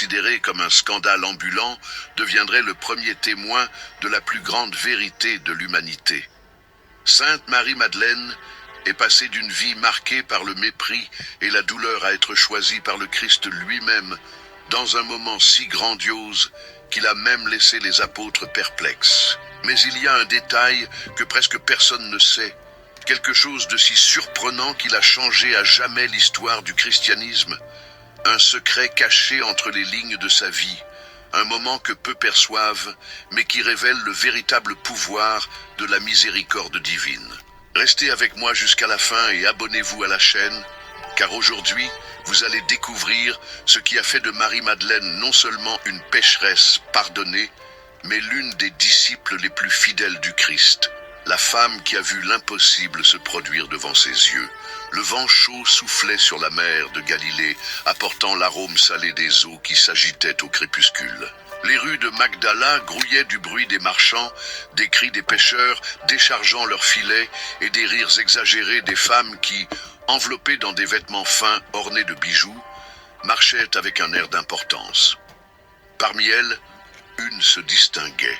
considéré comme un scandale ambulant, deviendrait le premier témoin de la plus grande vérité de l'humanité. Sainte Marie-Madeleine est passée d'une vie marquée par le mépris et la douleur à être choisie par le Christ lui-même, dans un moment si grandiose qu'il a même laissé les apôtres perplexes. Mais il y a un détail que presque personne ne sait, quelque chose de si surprenant qu'il a changé à jamais l'histoire du christianisme, un secret caché entre les lignes de sa vie, un moment que peu perçoivent, mais qui révèle le véritable pouvoir de la miséricorde divine. Restez avec moi jusqu'à la fin et abonnez-vous à la chaîne, car aujourd'hui, vous allez découvrir ce qui a fait de Marie-Madeleine non seulement une pécheresse pardonnée, mais l'une des disciples les plus fidèles du Christ, la femme qui a vu l'impossible se produire devant ses yeux. Le vent chaud soufflait sur la mer de Galilée, apportant l'arôme salé des eaux qui s'agitaient au crépuscule. Les rues de Magdala grouillaient du bruit des marchands, des cris des pêcheurs déchargeant leurs filets et des rires exagérés des femmes qui, enveloppées dans des vêtements fins ornés de bijoux, marchaient avec un air d'importance. Parmi elles, une se distinguait.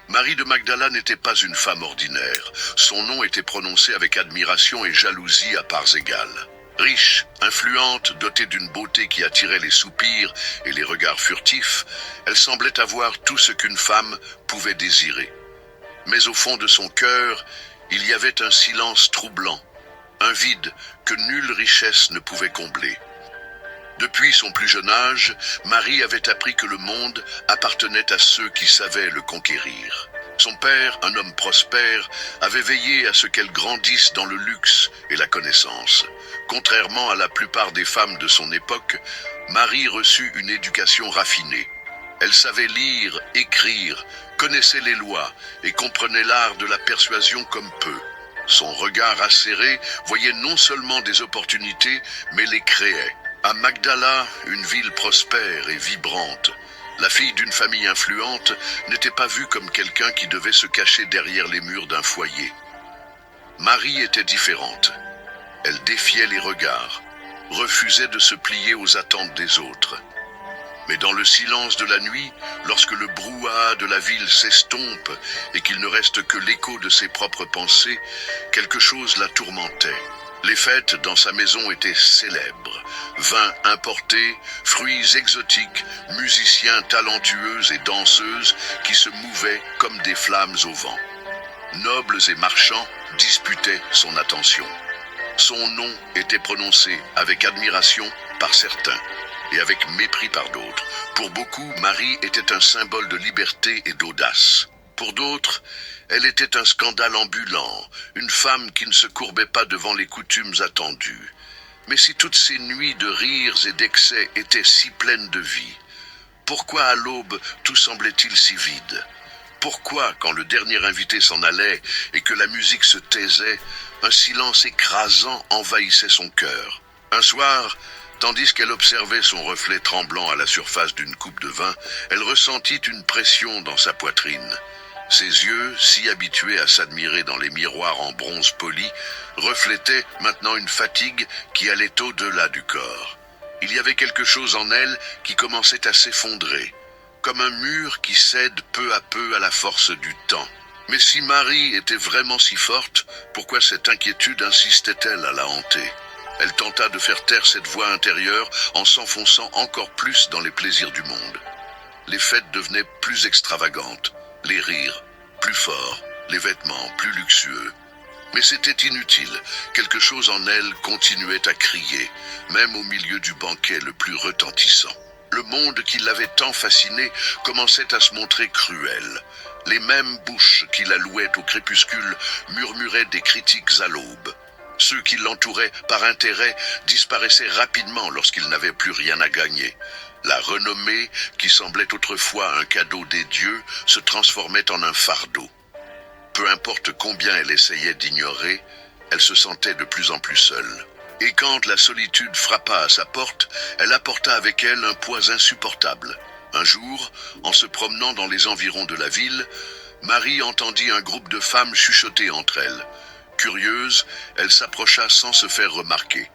Marie de Magdala n'était pas une femme ordinaire. Son nom était prononcé avec admiration et jalousie à parts égales. Riche, influente, dotée d'une beauté qui attirait les soupirs et les regards furtifs, elle semblait avoir tout ce qu'une femme pouvait désirer. Mais au fond de son cœur, il y avait un silence troublant, un vide que nulle richesse ne pouvait combler. Depuis son plus jeune âge, Marie avait appris que le monde appartenait à ceux qui savaient le conquérir. Son père, un homme prospère, avait veillé à ce qu'elle grandisse dans le luxe et la connaissance. Contrairement à la plupart des femmes de son époque, Marie reçut une éducation raffinée. Elle savait lire, écrire, connaissait les lois et comprenait l'art de la persuasion comme peu. Son regard acéré voyait non seulement des opportunités, mais les créait. À Magdala, une ville prospère et vibrante, la fille d'une famille influente n'était pas vue comme quelqu'un qui devait se cacher derrière les murs d'un foyer. Marie était différente. Elle défiait les regards, refusait de se plier aux attentes des autres. Mais dans le silence de la nuit, lorsque le brouhaha de la ville s'estompe et qu'il ne reste que l'écho de ses propres pensées, quelque chose la tourmentait. Les fêtes dans sa maison étaient célèbres. Vins importés, fruits exotiques, musiciens talentueux et danseuses qui se mouvaient comme des flammes au vent. Nobles et marchands disputaient son attention. Son nom était prononcé avec admiration par certains et avec mépris par d'autres. Pour beaucoup, Marie était un symbole de liberté et d'audace. Pour d'autres, elle était un scandale ambulant, une femme qui ne se courbait pas devant les coutumes attendues. Mais si toutes ces nuits de rires et d'excès étaient si pleines de vie, pourquoi à l'aube tout semblait-il si vide? Pourquoi, quand le dernier invité s'en allait et que la musique se taisait, un silence écrasant envahissait son cœur? Un soir, tandis qu'elle observait son reflet tremblant à la surface d'une coupe de vin, elle ressentit une pression dans sa poitrine. Ses yeux, si habitués à s'admirer dans les miroirs en bronze poli, reflétaient maintenant une fatigue qui allait au-delà du corps. Il y avait quelque chose en elle qui commençait à s'effondrer, comme un mur qui cède peu à peu à la force du temps. Mais si Marie était vraiment si forte, pourquoi cette inquiétude insistait-elle à la hanter? Elle tenta de faire taire cette voix intérieure en s'enfonçant encore plus dans les plaisirs du monde. Les fêtes devenaient plus extravagantes. Les rires, plus forts, les vêtements, plus luxueux. Mais c'était inutile, quelque chose en elle continuait à crier, même au milieu du banquet le plus retentissant. Le monde qui l'avait tant fasciné commençait à se montrer cruel. Les mêmes bouches qui la louaient au crépuscule murmuraient des critiques à l'aube. Ceux qui l'entouraient par intérêt disparaissaient rapidement lorsqu'ils n'avaient plus rien à gagner. La renommée, qui semblait autrefois un cadeau des dieux, se transformait en un fardeau. Peu importe combien elle essayait d'ignorer, elle se sentait de plus en plus seule. Et quand la solitude frappa à sa porte, elle apporta avec elle un poids insupportable. Un jour, en se promenant dans les environs de la ville, Marie entendit un groupe de femmes chuchoter entre elles. Curieuse, elle s'approcha sans se faire remarquer.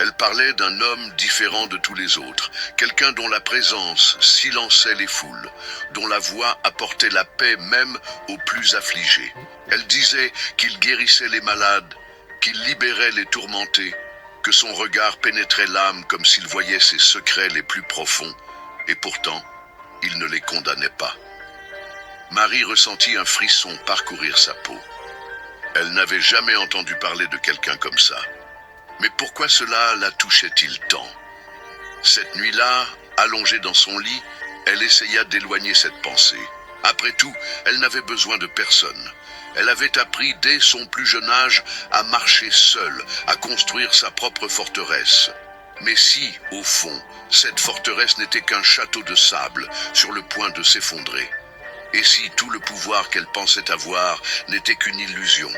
Elle parlait d'un homme différent de tous les autres, quelqu'un dont la présence silençait les foules, dont la voix apportait la paix même aux plus affligés. Elle disait qu'il guérissait les malades, qu'il libérait les tourmentés, que son regard pénétrait l'âme comme s'il voyait ses secrets les plus profonds, et pourtant, il ne les condamnait pas. Marie ressentit un frisson parcourir sa peau. Elle n'avait jamais entendu parler de quelqu'un comme ça. Mais pourquoi cela la touchait-il tant? Cette nuit-là, allongée dans son lit, elle essaya d'éloigner cette pensée. Après tout, elle n'avait besoin de personne. Elle avait appris dès son plus jeune âge à marcher seule, à construire sa propre forteresse. Mais si, au fond, cette forteresse n'était qu'un château de sable sur le point de s'effondrer? Et si tout le pouvoir qu'elle pensait avoir n'était qu'une illusion?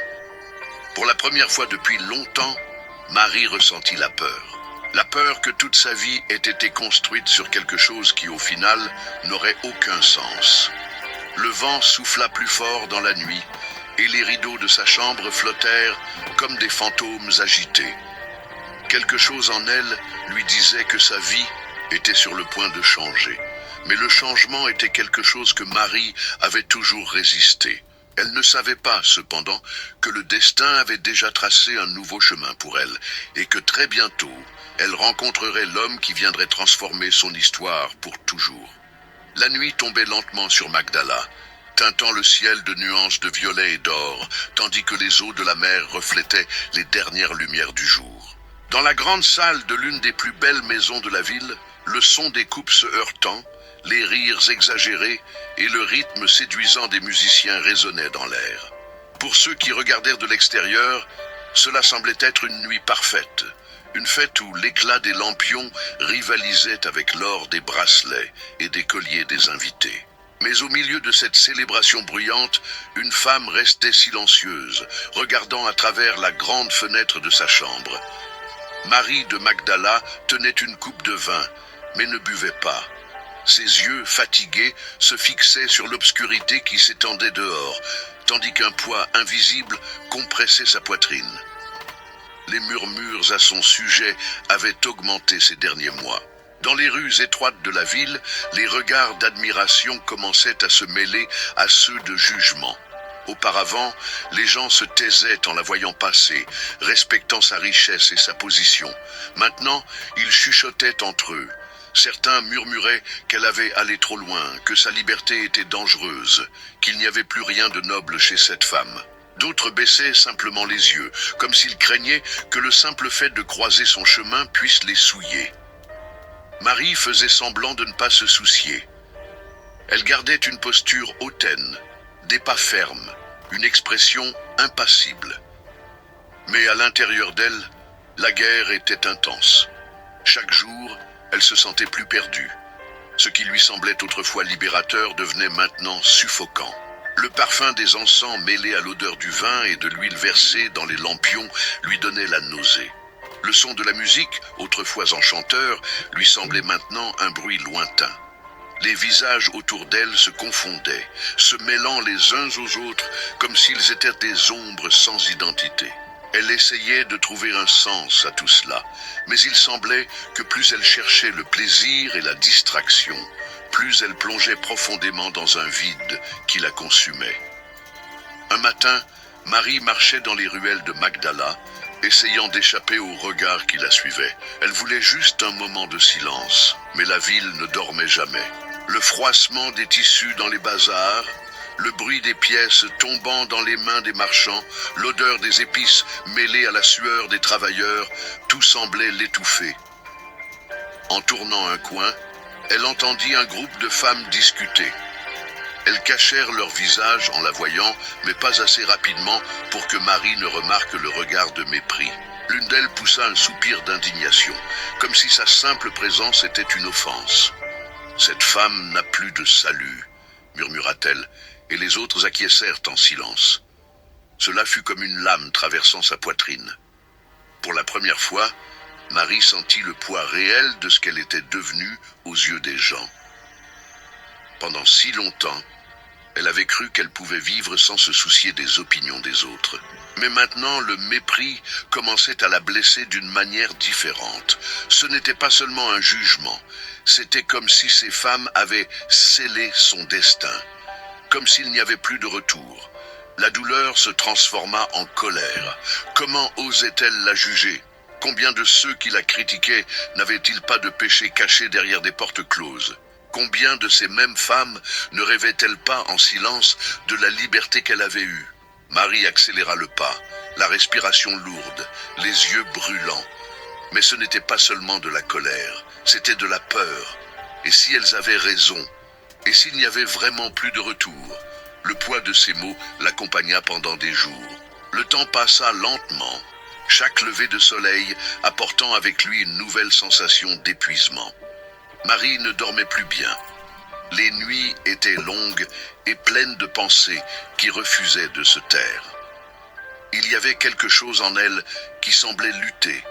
Pour la première fois depuis longtemps, Marie ressentit la peur. La peur que toute sa vie ait été construite sur quelque chose qui, au final, n'aurait aucun sens. Le vent souffla plus fort dans la nuit, et les rideaux de sa chambre flottèrent comme des fantômes agités. Quelque chose en elle lui disait que sa vie était sur le point de changer. Mais le changement était quelque chose que Marie avait toujours résisté. Elle ne savait pas, cependant, que le destin avait déjà tracé un nouveau chemin pour elle, et que très bientôt, elle rencontrerait l'homme qui viendrait transformer son histoire pour toujours. La nuit tombait lentement sur Magdala, teintant le ciel de nuances de violet et d'or, tandis que les eaux de la mer reflétaient les dernières lumières du jour. Dans la grande salle de l'une des plus belles maisons de la ville, le son des coupes se heurtant, les rires exagérés et le rythme séduisant des musiciens résonnaient dans l'air. Pour ceux qui regardèrent de l'extérieur, cela semblait être une nuit parfaite, une fête où l'éclat des lampions rivalisait avec l'or des bracelets et des colliers des invités. Mais au milieu de cette célébration bruyante, une femme restait silencieuse, regardant à travers la grande fenêtre de sa chambre. Marie de Magdala tenait une coupe de vin, mais ne buvait pas. Ses yeux, fatigués, se fixaient sur l'obscurité qui s'étendait dehors, tandis qu'un poids invisible compressait sa poitrine. Les murmures à son sujet avaient augmenté ces derniers mois. Dans les rues étroites de la ville, les regards d'admiration commençaient à se mêler à ceux de jugement. Auparavant, les gens se taisaient en la voyant passer, respectant sa richesse et sa position. Maintenant, ils chuchotaient entre eux. Certains murmuraient qu'elle avait allé trop loin, que sa liberté était dangereuse, qu'il n'y avait plus rien de noble chez cette femme. D'autres baissaient simplement les yeux, comme s'ils craignaient que le simple fait de croiser son chemin puisse les souiller. Marie faisait semblant de ne pas se soucier. Elle gardait une posture hautaine, des pas fermes, une expression impassible. Mais à l'intérieur d'elle, la guerre était intense. Chaque jour, elle se sentait plus perdue. Ce qui lui semblait autrefois libérateur devenait maintenant suffocant. Le parfum des encens mêlé à l'odeur du vin et de l'huile versée dans les lampions lui donnait la nausée. Le son de la musique, autrefois enchanteur, lui semblait maintenant un bruit lointain. Les visages autour d'elle se confondaient, se mêlant les uns aux autres comme s'ils étaient des ombres sans identité. Elle essayait de trouver un sens à tout cela, mais il semblait que plus elle cherchait le plaisir et la distraction, plus elle plongeait profondément dans un vide qui la consumait. Un matin, Marie marchait dans les ruelles de Magdala, essayant d'échapper au regard qui la suivait. Elle voulait juste un moment de silence, mais la ville ne dormait jamais. Le froissement des tissus dans les bazars, le bruit des pièces tombant dans les mains des marchands, l'odeur des épices mêlée à la sueur des travailleurs, tout semblait l'étouffer. En tournant un coin, elle entendit un groupe de femmes discuter. Elles cachèrent leur visage en la voyant, mais pas assez rapidement pour que Marie ne remarque le regard de mépris. L'une d'elles poussa un soupir d'indignation, comme si sa simple présence était une offense. « Cette femme n'a plus de salut », murmura-t-elle, et les autres acquiescèrent en silence. Cela fut comme une lame traversant sa poitrine. Pour la première fois, Marie sentit le poids réel de ce qu'elle était devenue aux yeux des gens. Pendant si longtemps, Elle avait cru qu'elle pouvait vivre sans se soucier des opinions des autres. Mais maintenant, le mépris commençait à la blesser d'une manière différente. Ce n'était pas seulement un jugement, c'était comme si ces femmes avaient scellé son destin, comme s'il n'y avait plus de retour. La douleur se transforma en colère. Comment osait-elle la juger? Combien de ceux qui la critiquaient n'avaient-ils pas de péché caché derrière des portes closes? Combien de ces mêmes femmes ne rêvaient-elles pas en silence de la liberté qu'elle avait eue? Marie accéléra le pas, la respiration lourde, les yeux brûlants. Mais ce n'était pas seulement de la colère, c'était de la peur. Et si elles avaient raison? Et s'il n'y avait vraiment plus de retour? Le poids de ces mots l'accompagna pendant des jours. Le temps passa lentement, chaque lever de soleil apportant avec lui une nouvelle sensation d'épuisement. Marie ne dormait plus bien. Les nuits étaient longues et pleines de pensées qui refusaient de se taire. Il y avait quelque chose en elle qui semblait lutter,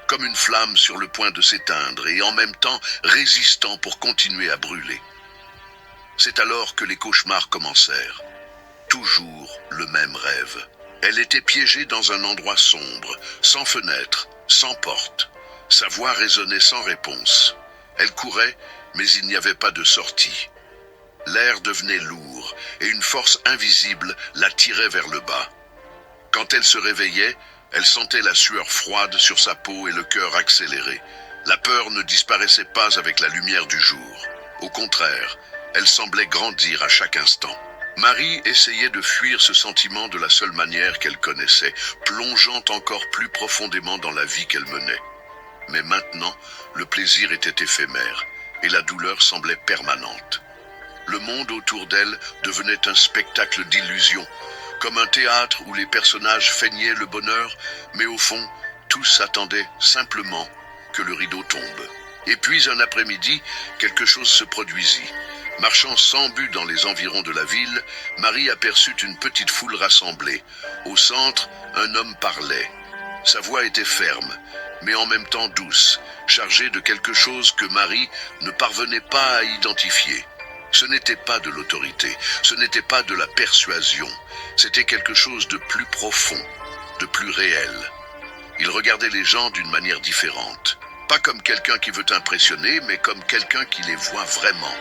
comme une flamme sur le point de s'éteindre et en même temps résistant pour continuer à brûler. C'est alors que les cauchemars commencèrent. Toujours le même rêve. Elle était piégée dans un endroit sombre, sans fenêtre, sans porte. Sa voix résonnait sans réponse. Elle courait, mais il n'y avait pas de sortie. L'air devenait lourd et une force invisible la tirait vers le bas. Quand elle se réveillait, elle sentait la sueur froide sur sa peau et le cœur accéléré. La peur ne disparaissait pas avec la lumière du jour. Au contraire, elle semblait grandir à chaque instant. Marie essayait de fuir ce sentiment de la seule manière qu'elle connaissait, plongeant encore plus profondément dans la vie qu'elle menait. Mais maintenant, le plaisir était éphémère et la douleur semblait permanente. Le monde autour d'elle devenait un spectacle d'illusions, comme un théâtre où les personnages feignaient le bonheur, mais au fond, tous attendaient simplement que le rideau tombe. Et puis un après-midi, quelque chose se produisit. Marchant sans but dans les environs de la ville, Marie aperçut une petite foule rassemblée. Au centre, un homme parlait. Sa voix était ferme, mais en même temps douce, chargée de quelque chose que Marie ne parvenait pas à identifier. Ce n'était pas de l'autorité, ce n'était pas de la persuasion, c'était quelque chose de plus profond, de plus réel. Il regardait les gens d'une manière différente. Pas comme quelqu'un qui veut impressionner, mais comme quelqu'un qui les voit vraiment.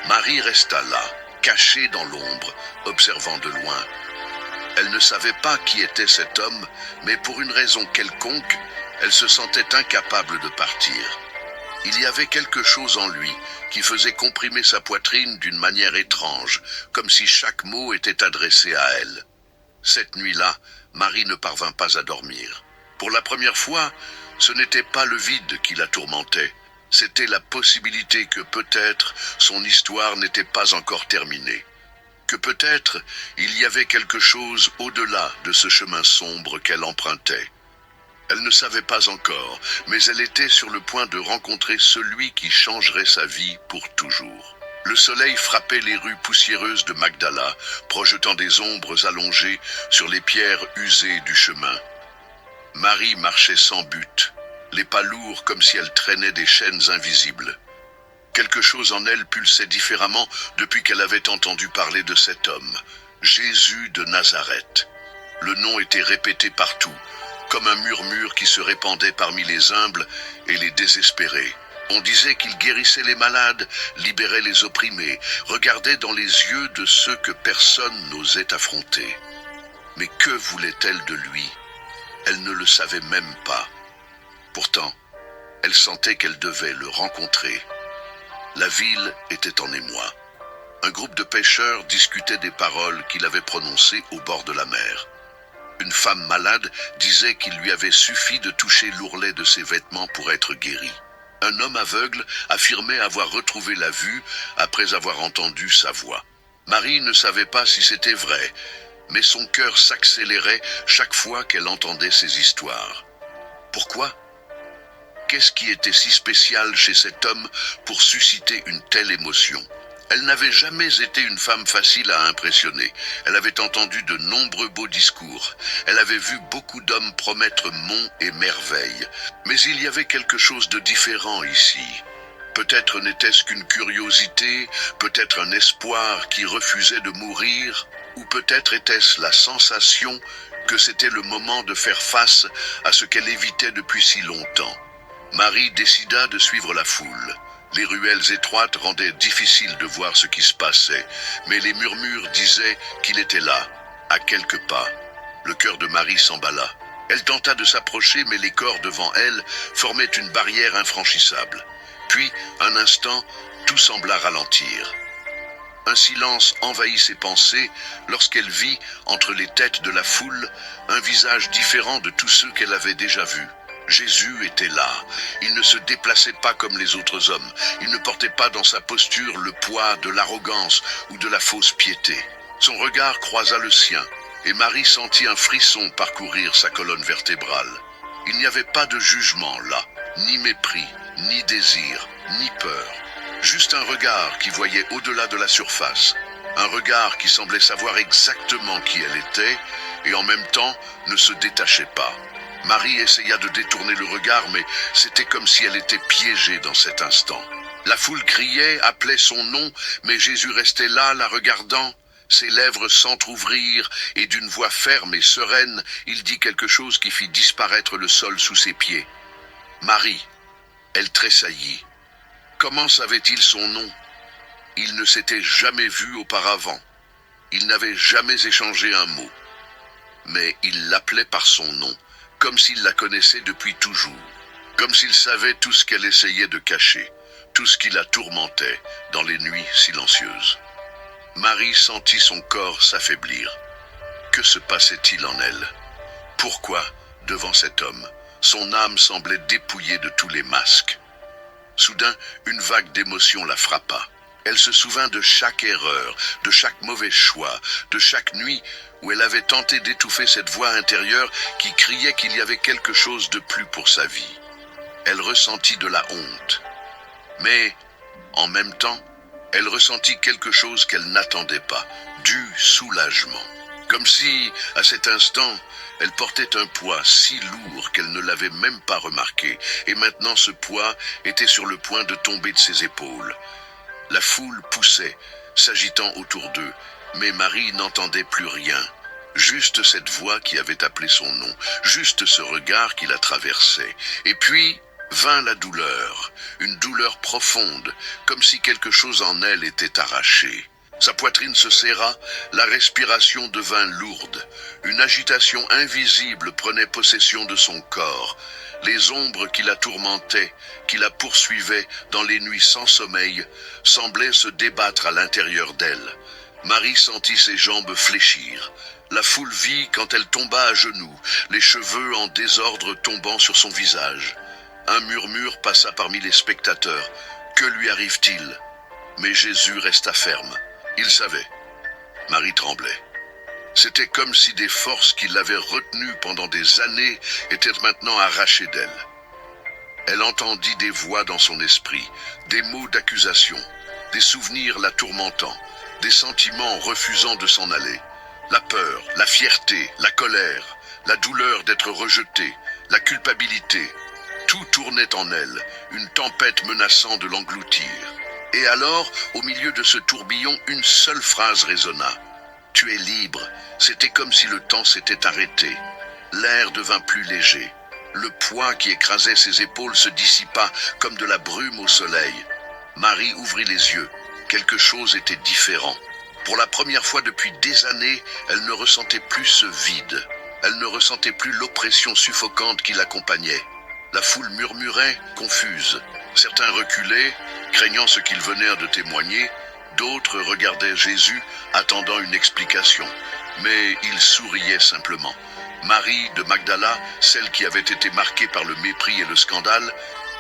Marie resta là, cachée dans l'ombre, observant de loin. Elle ne savait pas qui était cet homme, mais pour une raison quelconque, elle se sentait incapable de partir. Il y avait quelque chose en lui qui faisait comprimer sa poitrine d'une manière étrange, comme si chaque mot était adressé à elle. Cette nuit-là, Marie ne parvint pas à dormir. Pour la première fois, ce n'était pas le vide qui la tourmentait, c'était la possibilité que peut-être son histoire n'était pas encore terminée. Que peut-être il y avait quelque chose au-delà de ce chemin sombre qu'elle empruntait. Elle ne savait pas encore, mais elle était sur le point de rencontrer celui qui changerait sa vie pour toujours. Le soleil frappait les rues poussiéreuses de Magdala, projetant des ombres allongées sur les pierres usées du chemin. Marie marchait sans but, les pas lourds comme si elle traînait des chaînes invisibles. Quelque chose en elle pulsait différemment depuis qu'elle avait entendu parler de cet homme, Jésus de Nazareth. Le nom était répété partout, comme un murmure qui se répandait parmi les humbles et les désespérés. On disait qu'il guérissait les malades, libérait les opprimés, regardait dans les yeux de ceux que personne n'osait affronter. Mais que voulait-elle de lui? Elle ne le savait même pas. Pourtant, elle sentait qu'elle devait le rencontrer. La ville était en émoi. Un groupe de pêcheurs discutait des paroles qu'il avait prononcées au bord de la mer. Une femme malade disait qu'il lui avait suffi de toucher l'ourlet de ses vêtements pour être guéri. Un homme aveugle affirmait avoir retrouvé la vue après avoir entendu sa voix. Marie ne savait pas si c'était vrai, mais son cœur s'accélérait chaque fois qu'elle entendait ces histoires. Pourquoi? Qu'est-ce qui était si spécial chez cet homme pour susciter une telle émotion? Elle n'avait jamais été une femme facile à impressionner. Elle avait entendu de nombreux beaux discours. Elle avait vu beaucoup d'hommes promettre monts et merveilles. Mais il y avait quelque chose de différent ici. Peut-être n'était-ce qu'une curiosité, peut-être un espoir qui refusait de mourir, ou peut-être était-ce la sensation que c'était le moment de faire face à ce qu'elle évitait depuis si longtemps. Marie décida de suivre la foule. Les ruelles étroites rendaient difficile de voir ce qui se passait, mais les murmures disaient qu'il était là, à quelques pas. Le cœur de Marie s'emballa. Elle tenta de s'approcher, mais les corps devant elle formaient une barrière infranchissable. Puis, un instant, tout sembla ralentir. Un silence envahit ses pensées lorsqu'elle vit, entre les têtes de la foule, un visage différent de tous ceux qu'elle avait déjà vus. Jésus était là. Il ne se déplaçait pas comme les autres hommes. Il ne portait pas dans sa posture le poids de l'arrogance ou de la fausse piété. Son regard croisa le sien, et Marie sentit un frisson parcourir sa colonne vertébrale. Il n'y avait pas de jugement là, ni mépris, ni désir, ni peur. Juste un regard qui voyait au-delà de la surface. Un regard qui semblait savoir exactement qui elle était, et en même temps ne se détachait pas. Marie essaya de détourner le regard, mais c'était comme si elle était piégée dans cet instant. La foule criait, appelait son nom, mais Jésus restait là, la regardant. Ses lèvres s'entr'ouvrirent, et d'une voix ferme et sereine, il dit quelque chose qui fit disparaître le sol sous ses pieds. Marie, elle tressaillit. Comment savait-il son nom? Il ne s'était jamais vu auparavant. Il n'avait jamais échangé un mot. Mais il l'appelait par son nom, comme s'il la connaissait depuis toujours, comme s'il savait tout ce qu'elle essayait de cacher, tout ce qui la tourmentait dans les nuits silencieuses. Marie sentit son corps s'affaiblir. Que se passait-il en elle? Pourquoi, devant cet homme, son âme semblait dépouillée de tous les masques? Soudain, une vague d'émotion la frappa. Elle se souvint de chaque erreur, de chaque mauvais choix, de chaque nuit où elle avait tenté d'étouffer cette voix intérieure qui criait qu'il y avait quelque chose de plus pour sa vie. Elle ressentit de la honte. Mais, en même temps, elle ressentit quelque chose qu'elle n'attendait pas, du soulagement. Comme si, à cet instant, elle portait un poids si lourd qu'elle ne l'avait même pas remarqué, et maintenant ce poids était sur le point de tomber de ses épaules. La foule poussait, s'agitant autour d'eux, mais Marie n'entendait plus rien. Juste cette voix qui avait appelé son nom, juste ce regard qui la traversait. Et puis vint la douleur, une douleur profonde, comme si quelque chose en elle était arraché. Sa poitrine se serra, la respiration devint lourde. Une agitation invisible prenait possession de son corps. Les ombres qui la tourmentaient, qui la poursuivaient dans les nuits sans sommeil, semblaient se débattre à l'intérieur d'elle. Marie sentit ses jambes fléchir. La foule vit quand elle tomba à genoux, les cheveux en désordre tombant sur son visage. Un murmure passa parmi les spectateurs. Que lui arrive-t-il? Mais Jésus resta ferme. Il savait. Marie tremblait. C'était comme si des forces qui l'avaient retenue pendant des années étaient maintenant arrachées d'elle. Elle entendit des voix dans son esprit, des mots d'accusation, des souvenirs la tourmentant, des sentiments refusant de s'en aller. La peur, la fierté, la colère, la douleur d'être rejetée, la culpabilité. Tout tournait en elle, une tempête menaçant de l'engloutir. Et alors, au milieu de ce tourbillon, une seule phrase résonna. « Tu es libre ». C'était comme si le temps s'était arrêté. L'air devint plus léger. Le poids qui écrasait ses épaules se dissipa comme de la brume au soleil. Marie ouvrit les yeux. Quelque chose était différent. Pour la première fois depuis des années, elle ne ressentait plus ce vide. Elle ne ressentait plus l'oppression suffocante qui l'accompagnait. La foule murmurait, confuse. Certains reculaient, craignant ce qu'ils venaient de témoigner. D'autres regardaient Jésus, attendant une explication. Mais il souriait simplement. Marie de Magdala, celle qui avait été marquée par le mépris et le scandale,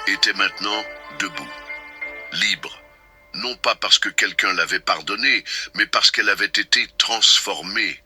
était maintenant debout, libre. Non pas parce que quelqu'un l'avait pardonnée, mais parce qu'elle avait été transformée.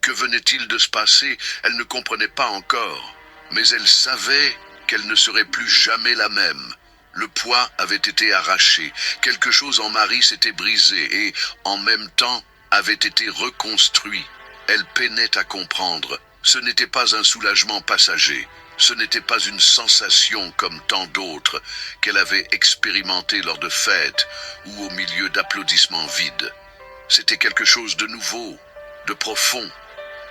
Que venait-il de se passer? Elle ne comprenait pas encore. Mais elle savait qu'elle ne serait plus jamais la même. Le poids avait été arraché. Quelque chose en Marie s'était brisé et, en même temps, avait été reconstruit. Elle peinait à comprendre. Ce n'était pas un soulagement passager. Ce n'était pas une sensation comme tant d'autres qu'elle avait expérimentées lors de fêtes ou au milieu d'applaudissements vides. C'était quelque chose de nouveau, de profond,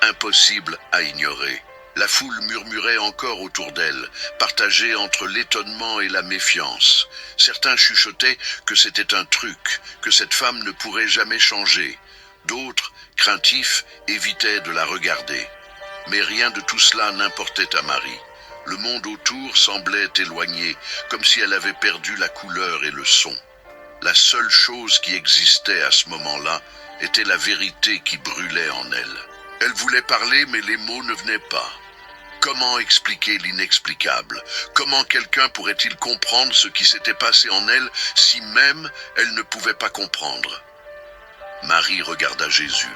impossible à ignorer. La foule murmurait encore autour d'elle, partagée entre l'étonnement et la méfiance. Certains chuchotaient que c'était un truc, que cette femme ne pourrait jamais changer. D'autres, craintifs, évitaient de la regarder. Mais rien de tout cela n'importait à Marie. Le monde autour semblait éloigné, comme si elle avait perdu la couleur et le son. La seule chose qui existait à ce moment-là était la vérité qui brûlait en elle. Elle voulait parler, mais les mots ne venaient pas. Comment expliquer l'inexplicable? Comment quelqu'un pourrait-il comprendre ce qui s'était passé en elle si même elle ne pouvait pas comprendre? Marie regarda Jésus.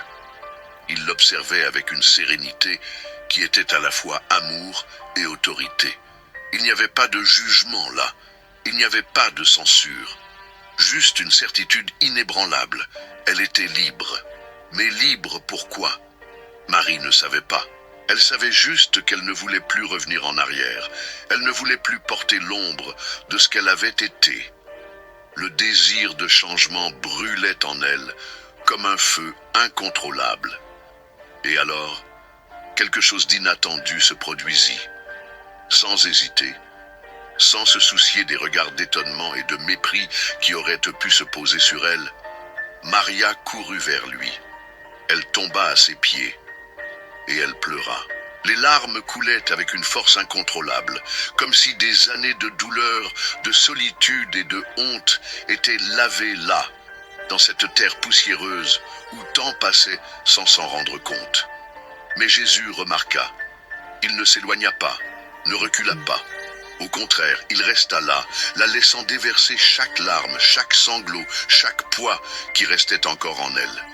Il l'observait avec une sérénité qui était à la fois amour et autorité. Il n'y avait pas de jugement là, il n'y avait pas de censure. Juste une certitude inébranlable, elle était libre. Mais libre pourquoi? Marie ne savait pas. Elle savait juste qu'elle ne voulait plus revenir en arrière. Elle ne voulait plus porter l'ombre de ce qu'elle avait été. Le désir de changement brûlait en elle comme un feu incontrôlable. Et alors, quelque chose d'inattendu se produisit. Sans hésiter, sans se soucier des regards d'étonnement et de mépris qui auraient pu se poser sur elle, Maria courut vers lui. Elle tomba à ses pieds et elle pleura. Les larmes coulaient avec une force incontrôlable, comme si des années de douleur, de solitude et de honte étaient lavées là, dans cette terre poussiéreuse où tant passait sans s'en rendre compte. Mais Jésus remarqua. Il ne s'éloigna pas, ne recula pas. Au contraire, il resta là, la laissant déverser chaque larme, chaque sanglot, chaque poids qui restait encore en elle.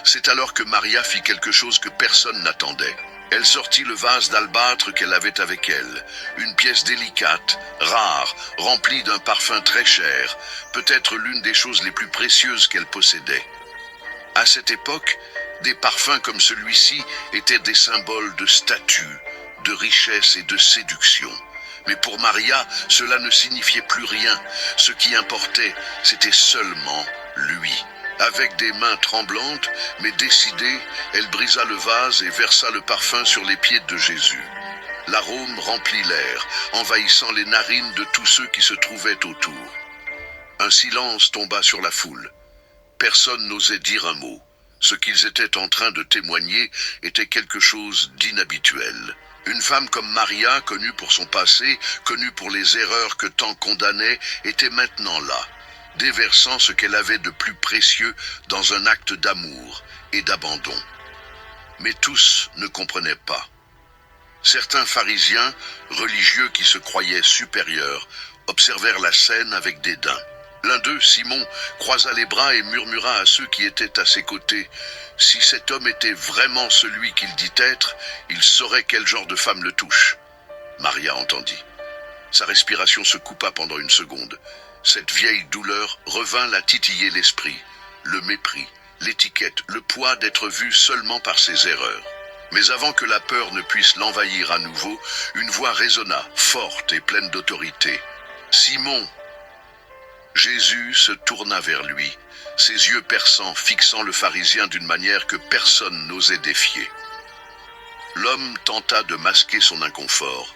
C'est alors que Maria fit quelque chose que personne n'attendait. Elle sortit le vase d'albâtre qu'elle avait avec elle, une pièce délicate, rare, remplie d'un parfum très cher, peut-être l'une des choses les plus précieuses qu'elle possédait. À cette époque, des parfums comme celui-ci étaient des symboles de statut, de richesse et de séduction. Mais pour Maria, cela ne signifiait plus rien. Ce qui importait, c'était seulement lui. Avec des mains tremblantes, mais décidée, elle brisa le vase et versa le parfum sur les pieds de Jésus. L'arôme remplit l'air, envahissant les narines de tous ceux qui se trouvaient autour. Un silence tomba sur la foule. Personne n'osait dire un mot. Ce qu'ils étaient en train de témoigner était quelque chose d'inhabituel. Une femme comme Maria, connue pour son passé, connue pour les erreurs que tant condamnaient, était maintenant là, déversant ce qu'elle avait de plus précieux dans un acte d'amour et d'abandon. Mais tous ne comprenaient pas. Certains pharisiens, religieux qui se croyaient supérieurs, observèrent la scène avec dédain. L'un d'eux, Simon, croisa les bras et murmura à ceux qui étaient à ses côtés. Si cet homme était vraiment celui qu'il dit être, il saurait quel genre de femme le touche. Maria entendit. Sa respiration se coupa pendant une seconde. Cette vieille douleur revint la titiller l'esprit. Le mépris, l'étiquette, le poids d'être vue seulement par ses erreurs. Mais avant que la peur ne puisse l'envahir à nouveau, une voix résonna, forte et pleine d'autorité. « Simon !» Jésus se tourna vers lui, ses yeux perçants fixant le pharisien d'une manière que personne n'osait défier. L'homme tenta de masquer son inconfort,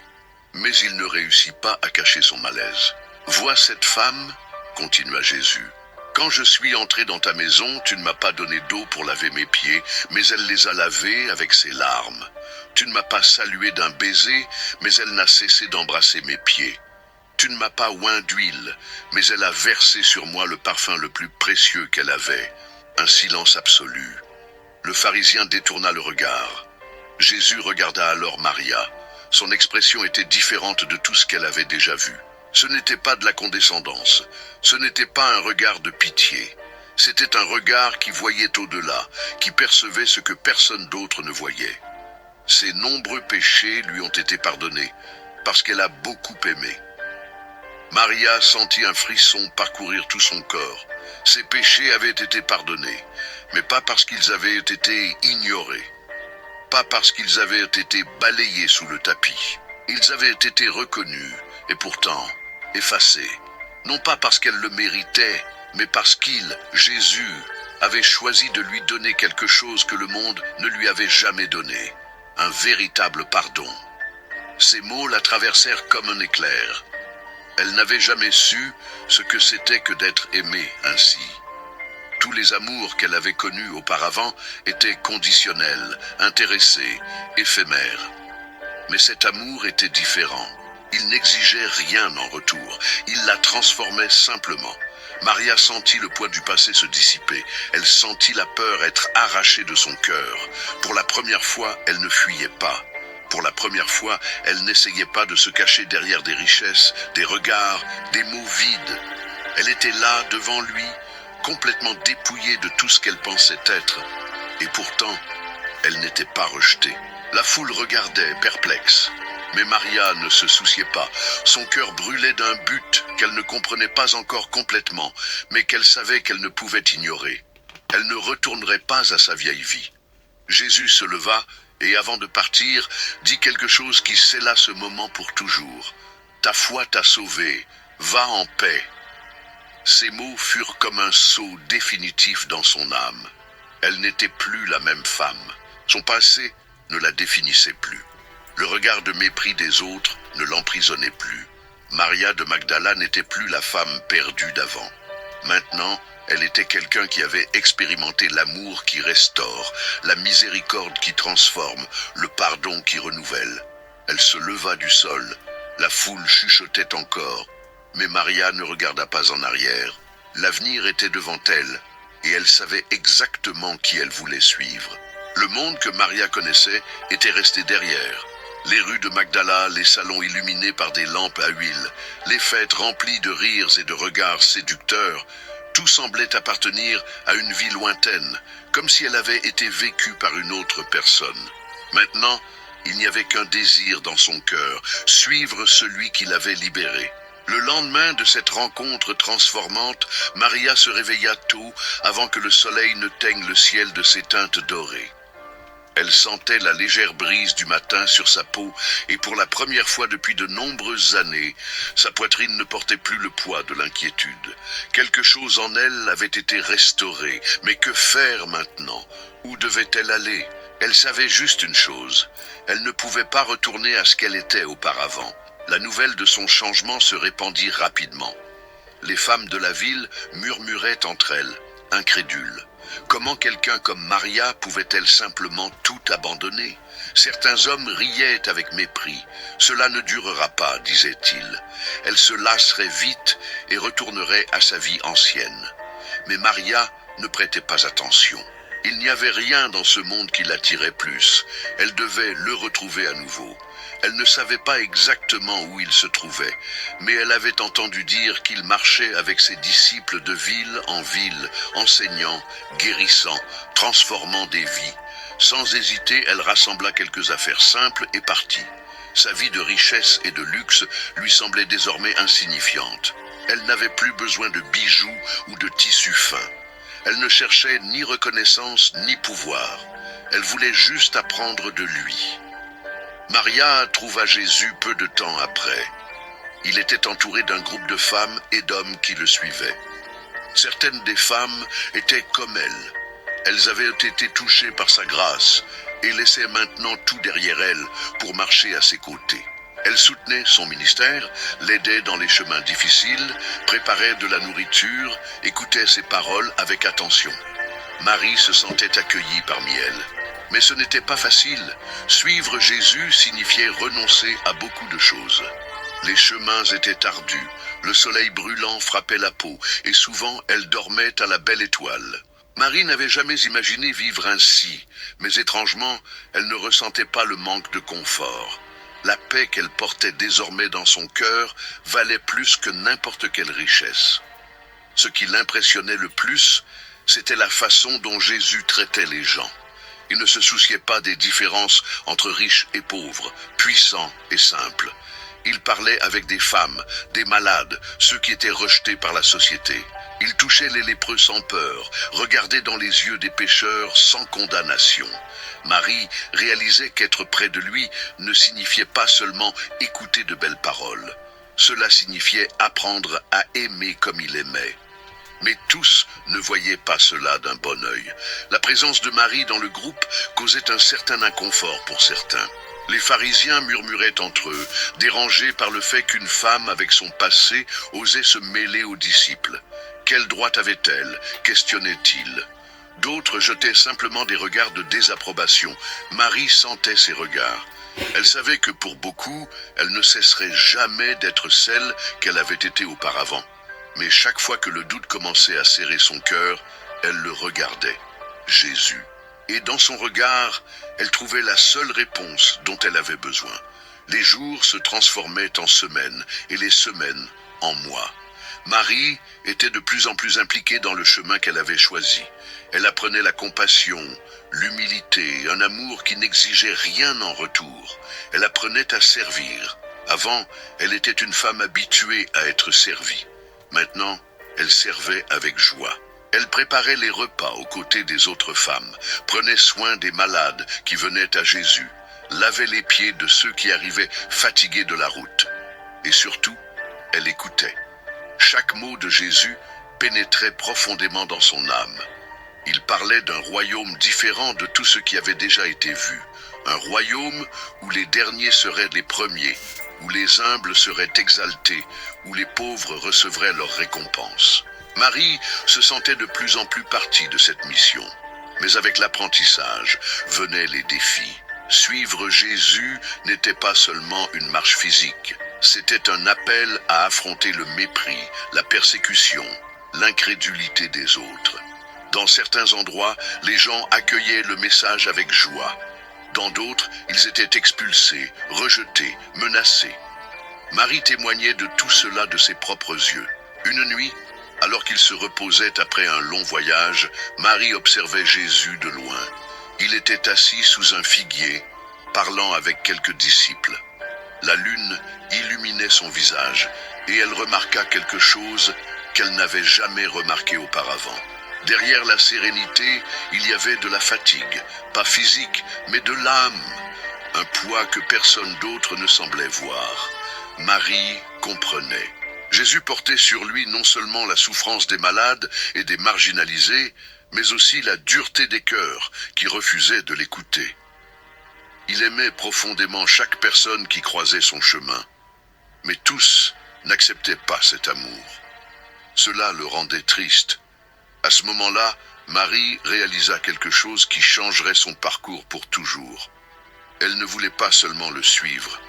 mais il ne réussit pas à cacher son malaise. « Vois cette femme, continua Jésus. Quand je suis entré dans ta maison, tu ne m'as pas donné d'eau pour laver mes pieds, mais elle les a lavés avec ses larmes. Tu ne m'as pas salué d'un baiser, mais elle n'a cessé d'embrasser mes pieds. Tu ne m'as pas oint d'huile, mais elle a versé sur moi le parfum le plus précieux qu'elle avait. » Un silence absolu. Le pharisien détourna le regard. Jésus regarda alors Maria. Son expression était différente de tout ce qu'elle avait déjà vu. Ce n'était pas de la condescendance, ce n'était pas un regard de pitié. C'était un regard qui voyait au-delà, qui percevait ce que personne d'autre ne voyait. Ses nombreux péchés lui ont été pardonnés, parce qu'elle a beaucoup aimé. Maria sentit un frisson parcourir tout son corps. Ses péchés avaient été pardonnés, mais pas parce qu'ils avaient été ignorés, pas parce qu'ils avaient été balayés sous le tapis. Ils avaient été reconnus, et pourtant effacés. Non pas parce qu'elle le méritait, mais parce qu'il, Jésus, avait choisi de lui donner quelque chose que le monde ne lui avait jamais donné. Un véritable pardon. Ces mots la traversèrent comme un éclair. Elle n'avait jamais su ce que c'était que d'être aimée ainsi. Tous les amours qu'elle avait connus auparavant étaient conditionnels, intéressés, éphémères. Mais cet amour était différent. Il n'exigeait rien en retour. Il la transformait simplement. Maria sentit le poids du passé se dissiper. Elle sentit la peur être arrachée de son cœur. Pour la première fois, elle ne fuyait pas. Pour la première fois, elle n'essayait pas de se cacher derrière des richesses, des regards, des mots vides. Elle était là, devant lui, complètement dépouillée de tout ce qu'elle pensait être. Et pourtant, elle n'était pas rejetée. La foule regardait, perplexe. Mais Maria ne se souciait pas. Son cœur brûlait d'un but qu'elle ne comprenait pas encore complètement, mais qu'elle savait qu'elle ne pouvait ignorer. Elle ne retournerait pas à sa vieille vie. Jésus se leva et, avant de partir, dit quelque chose qui scella ce moment pour toujours. « Ta foi t'a sauvée, va en paix. » Ces mots furent comme un sceau définitif dans son âme. Elle n'était plus la même femme. Son passé ne la définissait plus. Le regard de mépris des autres ne l'emprisonnait plus. Maria de Magdala n'était plus la femme perdue d'avant. Maintenant, elle était quelqu'un qui avait expérimenté l'amour qui restaure, la miséricorde qui transforme, le pardon qui renouvelle. Elle se leva du sol. La foule chuchotait encore, mais Maria ne regarda pas en arrière. L'avenir était devant elle, et elle savait exactement qui elle voulait suivre. Le monde que Maria connaissait était resté derrière. Les rues de Magdala, les salons illuminés par des lampes à huile, les fêtes remplies de rires et de regards séducteurs, tout semblait appartenir à une vie lointaine, comme si elle avait été vécue par une autre personne. Maintenant, il n'y avait qu'un désir dans son cœur, suivre celui qui l'avait libérée. Le lendemain de cette rencontre transformante, Maria se réveilla tôt avant que le soleil ne teigne le ciel de ses teintes dorées. Elle sentait la légère brise du matin sur sa peau et pour la première fois depuis de nombreuses années, sa poitrine ne portait plus le poids de l'inquiétude. Quelque chose en elle avait été restauré, mais que faire maintenant? Où devait-elle aller? Elle savait juste une chose, elle ne pouvait pas retourner à ce qu'elle était auparavant. La nouvelle de son changement se répandit rapidement. Les femmes de la ville murmuraient entre elles, incrédules. Comment quelqu'un comme Maria pouvait-elle simplement tout abandonner? Certains hommes riaient avec mépris. Cela ne durera pas, disait-il. Elle se lasserait vite et retournerait à sa vie ancienne. Mais Maria ne prêtait pas attention. Il n'y avait rien dans ce monde qui l'attirait plus. Elle devait le retrouver à nouveau. Elle ne savait pas exactement où il se trouvait, mais elle avait entendu dire qu'il marchait avec ses disciples de ville en ville, enseignant, guérissant, transformant des vies. Sans hésiter, elle rassembla quelques affaires simples et partit. Sa vie de richesse et de luxe lui semblait désormais insignifiante. Elle n'avait plus besoin de bijoux ou de tissus fins. Elle ne cherchait ni reconnaissance ni pouvoir. Elle voulait juste apprendre de lui. Maria trouva Jésus peu de temps après. Il était entouré d'un groupe de femmes et d'hommes qui le suivaient. Certaines des femmes étaient comme elle. Elles avaient été touchées par sa grâce et laissaient maintenant tout derrière elles pour marcher à ses côtés. Elles soutenaient son ministère, l'aidaient dans les chemins difficiles, préparaient de la nourriture, écoutaient ses paroles avec attention. Marie se sentait accueillie parmi elles. Mais ce n'était pas facile. Suivre Jésus signifiait renoncer à beaucoup de choses. Les chemins étaient ardus, le soleil brûlant frappait la peau, et souvent elle dormait à la belle étoile. Marie n'avait jamais imaginé vivre ainsi, mais étrangement, elle ne ressentait pas le manque de confort. La paix qu'elle portait désormais dans son cœur valait plus que n'importe quelle richesse. Ce qui l'impressionnait le plus, c'était la façon dont Jésus traitait les gens. Il ne se souciait pas des différences entre riches et pauvres, puissants et simples. Il parlait avec des femmes, des malades, ceux qui étaient rejetés par la société. Il touchait les lépreux sans peur, regardait dans les yeux des pécheurs sans condamnation. Marie réalisait qu'être près de lui ne signifiait pas seulement écouter de belles paroles. Cela signifiait apprendre à aimer comme il aimait. Mais tous ne voyaient pas cela d'un bon œil. La présence de Marie dans le groupe causait un certain inconfort pour certains. Les pharisiens murmuraient entre eux, dérangés par le fait qu'une femme avec son passé osait se mêler aux disciples. Quel droit avait-elle? Questionnaient-ils. D'autres jetaient simplement des regards de désapprobation. Marie sentait ces regards. Elle savait que pour beaucoup, elle ne cesserait jamais d'être celle qu'elle avait été auparavant. Mais chaque fois que le doute commençait à serrer son cœur, elle le regardait, Jésus. Et dans son regard, elle trouvait la seule réponse dont elle avait besoin. Les jours se transformaient en semaines et les semaines en mois. Marie était de plus en plus impliquée dans le chemin qu'elle avait choisi. Elle apprenait la compassion, l'humilité, un amour qui n'exigeait rien en retour. Elle apprenait à servir. Avant, elle était une femme habituée à être servie. Maintenant, elle servait avec joie. Elle préparait les repas aux côtés des autres femmes, prenait soin des malades qui venaient à Jésus, lavait les pieds de ceux qui arrivaient fatigués de la route. Et surtout, elle écoutait. Chaque mot de Jésus pénétrait profondément dans son âme. Il parlait d'un royaume différent de tout ce qui avait déjà été vu. Un royaume où les derniers seraient les premiers, où les humbles seraient exaltés, où les pauvres recevraient leur récompense. Marie se sentait de plus en plus partie de cette mission. Mais avec l'apprentissage venaient les défis. Suivre Jésus n'était pas seulement une marche physique. C'était un appel à affronter le mépris, la persécution, l'incrédulité des autres. Dans certains endroits, les gens accueillaient le message avec joie. Dans d'autres, ils étaient expulsés, rejetés, menacés. Marie témoignait de tout cela de ses propres yeux. Une nuit, alors qu'il se reposait après un long voyage, Marie observait Jésus de loin. Il était assis sous un figuier, parlant avec quelques disciples. La lune illuminait son visage, et elle remarqua quelque chose qu'elle n'avait jamais remarqué auparavant. Derrière la sérénité, il y avait de la fatigue, pas physique, mais de l'âme, un poids que personne d'autre ne semblait voir. Marie comprenait. Jésus portait sur lui non seulement la souffrance des malades et des marginalisés, mais aussi la dureté des cœurs qui refusaient de l'écouter. Il aimait profondément chaque personne qui croisait son chemin, mais tous n'acceptaient pas cet amour. Cela le rendait triste. À ce moment-là, Marie réalisa quelque chose qui changerait son parcours pour toujours. Elle ne voulait pas seulement le suivre,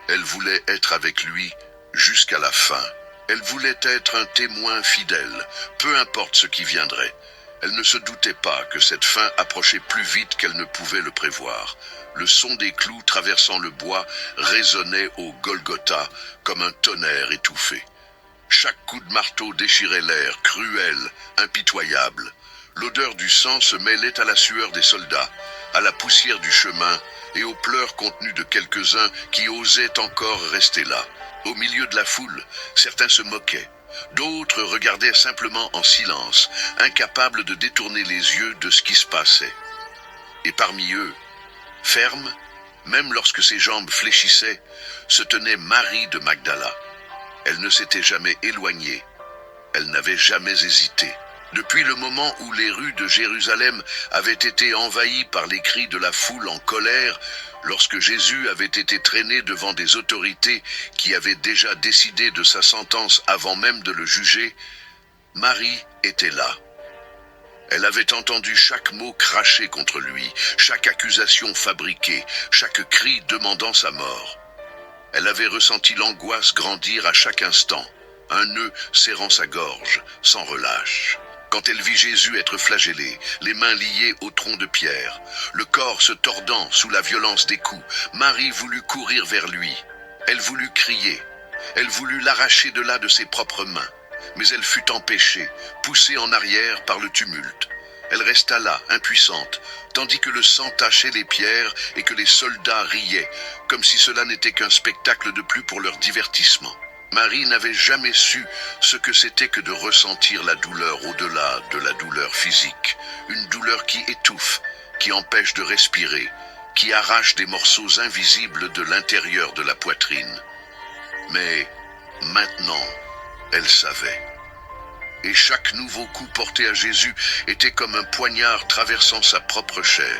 elle voulait être avec lui jusqu'à la fin. Elle voulait être un témoin fidèle, peu importe ce qui viendrait. Elle ne se doutait pas que cette fin approchait plus vite qu'elle ne pouvait le prévoir. Le son des clous traversant le bois résonnait au Golgotha comme un tonnerre étouffé. Chaque coup de marteau déchirait l'air, cruel, impitoyable. L'odeur du sang se mêlait à la sueur des soldats, à la poussière du chemin et aux pleurs contenus de quelques-uns qui osaient encore rester là. Au milieu de la foule, certains se moquaient. D'autres regardaient simplement en silence, incapables de détourner les yeux de ce qui se passait. Et parmi eux, ferme, même lorsque ses jambes fléchissaient, se tenait Marie de Magdala. Elle ne s'était jamais éloignée, elle n'avait jamais hésité. Depuis le moment où les rues de Jérusalem avaient été envahies par les cris de la foule en colère, lorsque Jésus avait été traîné devant des autorités qui avaient déjà décidé de sa sentence avant même de le juger, Marie était là. Elle avait entendu chaque mot craché contre lui, chaque accusation fabriquée, chaque cri demandant sa mort. Elle avait ressenti l'angoisse grandir à chaque instant, un nœud serrant sa gorge, sans relâche. Quand elle vit Jésus être flagellé, les mains liées au tronc de pierre, le corps se tordant sous la violence des coups, Marie voulut courir vers lui. Elle voulut crier. Elle voulut l'arracher de là de ses propres mains. Mais elle fut empêchée, poussée en arrière par le tumulte. Elle resta là, impuissante, tandis que le sang tachait les pierres et que les soldats riaient, comme si cela n'était qu'un spectacle de plus pour leur divertissement. Marie n'avait jamais su ce que c'était que de ressentir la douleur au-delà de la douleur physique, une douleur qui étouffe, qui empêche de respirer, qui arrache des morceaux invisibles de l'intérieur de la poitrine. Mais maintenant, elle savait. Et chaque nouveau coup porté à Jésus était comme un poignard traversant sa propre chair.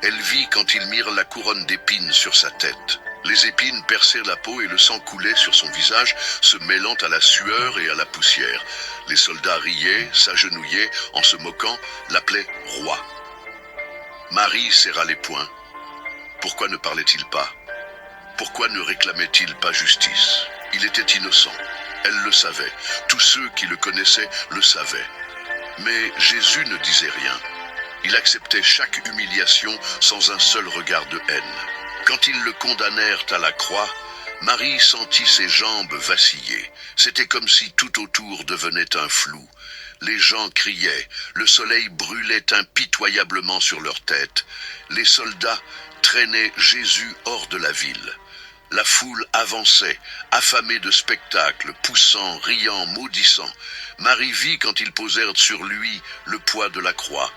Elle vit quand ils mirent la couronne d'épines sur sa tête. Les épines perçaient la peau et le sang coulait sur son visage, se mêlant à la sueur et à la poussière. Les soldats riaient, s'agenouillaient, en se moquant, l'appelaient roi. Marie serra les poings. Pourquoi ne parlait-il pas? Pourquoi ne réclamait-il pas justice? Il était innocent. Elle le savait. Tous ceux qui le connaissaient le savaient. Mais Jésus ne disait rien. Il acceptait chaque humiliation sans un seul regard de haine. Quand ils le condamnèrent à la croix, Marie sentit ses jambes vaciller. C'était comme si tout autour devenait un flou. Les gens criaient, le soleil brûlait impitoyablement sur leurs têtes. Les soldats traînaient Jésus hors de la ville. La foule avançait, affamée de spectacles, poussant, riant, maudissant. Marie vit quand ils posèrent sur lui le poids de la croix.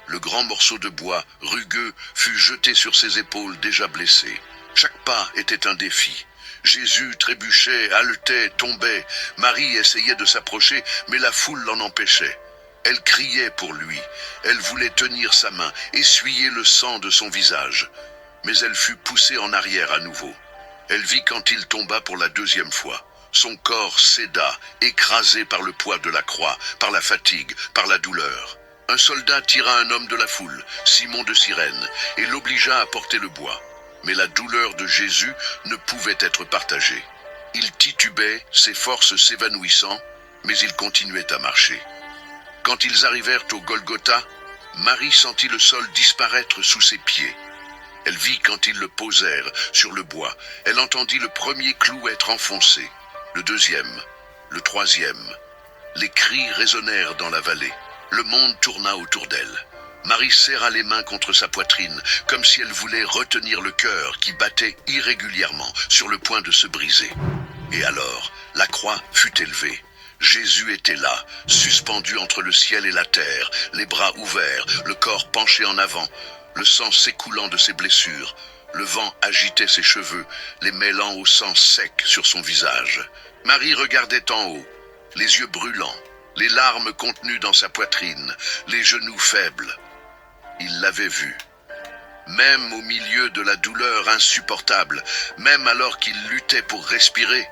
Le grand morceau de bois, rugueux, fut jeté sur ses épaules déjà blessées. Chaque pas était un défi. Jésus trébuchait, haletait, tombait. Marie essayait de s'approcher, mais la foule l'en empêchait. Elle criait pour lui. Elle voulait tenir sa main, essuyer le sang de son visage. Mais elle fut poussée en arrière à nouveau. Elle vit quand il tomba pour la deuxième fois. Son corps céda, écrasé par le poids de la croix, par la fatigue, par la douleur. Un soldat tira un homme de la foule, Simon de Cyrène, et l'obligea à porter le bois. Mais la douleur de Jésus ne pouvait être partagée. Il titubait, ses forces s'évanouissant, mais il continuait à marcher. Quand ils arrivèrent au Golgotha, Marie sentit le sol disparaître sous ses pieds. Elle vit quand ils le posèrent sur le bois. Elle entendit le premier clou être enfoncé, le deuxième, le troisième. Les cris résonnèrent dans la vallée. Le monde tourna autour d'elle. Marie serra les mains contre sa poitrine, comme si elle voulait retenir le cœur qui battait irrégulièrement, sur le point de se briser. Et alors, la croix fut élevée. Jésus était là, suspendu entre le ciel et la terre, les bras ouverts, le corps penché en avant, le sang s'écoulant de ses blessures. Le vent agitait ses cheveux, les mêlant au sang sec sur son visage. Marie regardait en haut, les yeux brûlants, les larmes contenues dans sa poitrine, les genoux faibles. Il l'avait vu. Même au milieu de la douleur insupportable, même alors qu'il luttait pour respirer,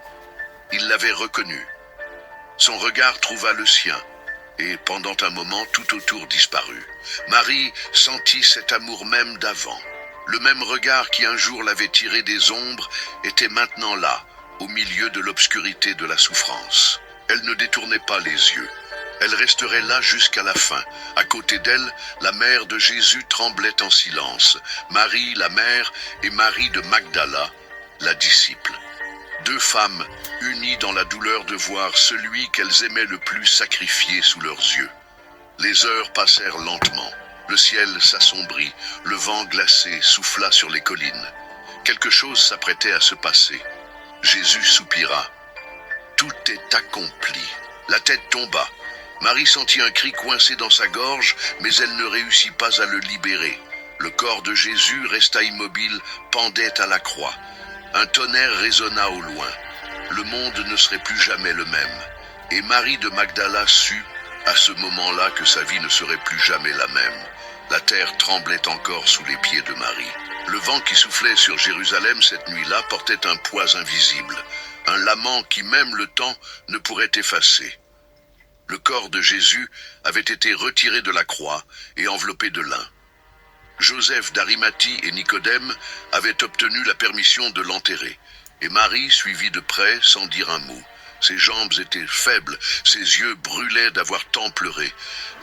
il l'avait reconnu. Son regard trouva le sien, et pendant un moment tout autour disparut. Marie sentit cet amour même d'avant. Le même regard qui un jour l'avait tiré des ombres était maintenant là, au milieu de l'obscurité de la souffrance. Elle ne détournait pas les yeux. Elle resterait là jusqu'à la fin. À côté d'elle, la mère de Jésus tremblait en silence. Marie, la mère, et Marie de Magdala, la disciple. Deux femmes unies dans la douleur de voir celui qu'elles aimaient le plus sacrifié sous leurs yeux. Les heures passèrent lentement. Le ciel s'assombrit, le vent glacé souffla sur les collines. Quelque chose s'apprêtait à se passer. Jésus soupira. Tout est accompli. La tête tomba. Marie sentit un cri coincé dans sa gorge, mais elle ne réussit pas à le libérer. Le corps de Jésus resta immobile, pendait à la croix. Un tonnerre résonna au loin. Le monde ne serait plus jamais le même. Et Marie de Magdala sut, à ce moment-là, que sa vie ne serait plus jamais la même. La terre tremblait encore sous les pieds de Marie. Le vent qui soufflait sur Jérusalem cette nuit-là portait un poids invisible, un lament qui même le temps ne pourrait effacer. Le corps de Jésus avait été retiré de la croix et enveloppé de lin. Joseph d'Arimathie et Nicodème avaient obtenu la permission de l'enterrer, et Marie suivit de près sans dire un mot. Ses jambes étaient faibles, ses yeux brûlaient d'avoir tant pleuré,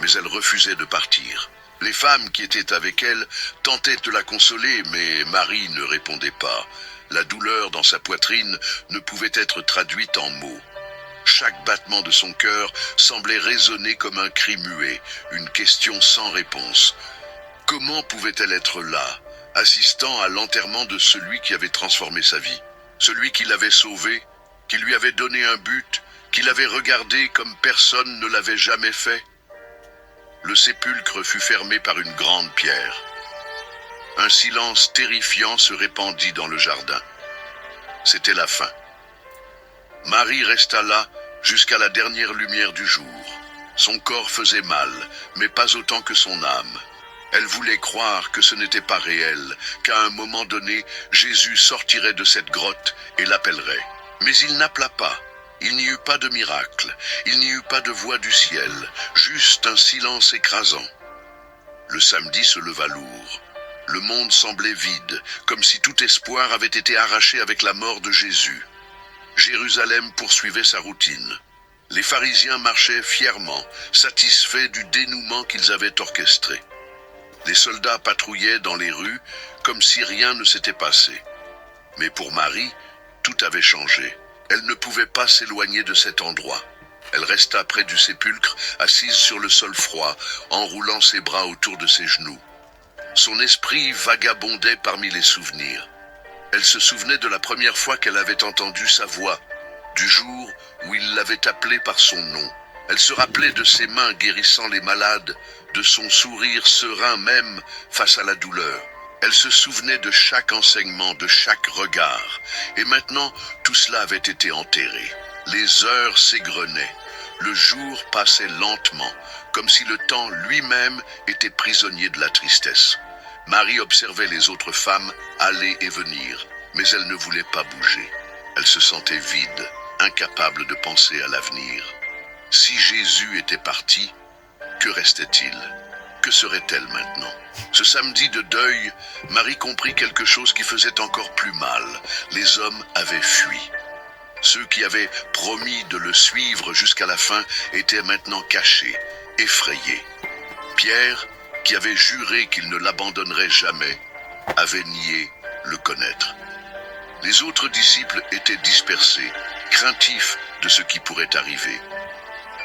mais elle refusait de partir. Les femmes qui étaient avec elle tentaient de la consoler, mais Marie ne répondait pas. La douleur dans sa poitrine ne pouvait être traduite en mots. Chaque battement de son cœur semblait résonner comme un cri muet, une question sans réponse. Comment pouvait-elle être là, assistant à l'enterrement de celui qui avait transformé sa vie, celui qui l'avait sauvée qui lui avait donné un but, qu'il avait regardé comme personne ne l'avait jamais fait. Le sépulcre fut fermé par une grande pierre. Un silence terrifiant se répandit dans le jardin. C'était la fin. Marie resta là jusqu'à la dernière lumière du jour. Son corps faisait mal, mais pas autant que son âme. Elle voulait croire que ce n'était pas réel, qu'à un moment donné, Jésus sortirait de cette grotte et l'appellerait. Mais il n'appela pas. Il n'y eut pas de miracle, il n'y eut pas de voix du ciel, juste un silence écrasant. Le samedi se leva lourd. Le monde semblait vide, comme si tout espoir avait été arraché avec la mort de Jésus. Jérusalem poursuivait sa routine. Les pharisiens marchaient fièrement, satisfaits du dénouement qu'ils avaient orchestré. Les soldats patrouillaient dans les rues comme si rien ne s'était passé. Mais pour Marie, tout avait changé. Elle ne pouvait pas s'éloigner de cet endroit. Elle resta près du sépulcre, assise sur le sol froid, enroulant ses bras autour de ses genoux. Son esprit vagabondait parmi les souvenirs. Elle se souvenait de la première fois qu'elle avait entendu sa voix, du jour où il l'avait appelée par son nom. Elle se rappelait de ses mains guérissant les malades, de son sourire serein même face à la douleur. Elle se souvenait de chaque enseignement, de chaque regard. Et maintenant, tout cela avait été enterré. Les heures s'égrenaient. Le jour passait lentement, comme si le temps lui-même était prisonnier de la tristesse. Marie observait les autres femmes aller et venir, mais elle ne voulait pas bouger. Elle se sentait vide, incapable de penser à l'avenir. Si Jésus était parti, que restait-il ? Que serait-elle maintenant ? Ce samedi de deuil, Marie comprit quelque chose qui faisait encore plus mal. Les hommes avaient fui. Ceux qui avaient promis de le suivre jusqu'à la fin étaient maintenant cachés, effrayés. Pierre, qui avait juré qu'il ne l'abandonnerait jamais, avait nié le connaître. Les autres disciples étaient dispersés, craintifs de ce qui pourrait arriver.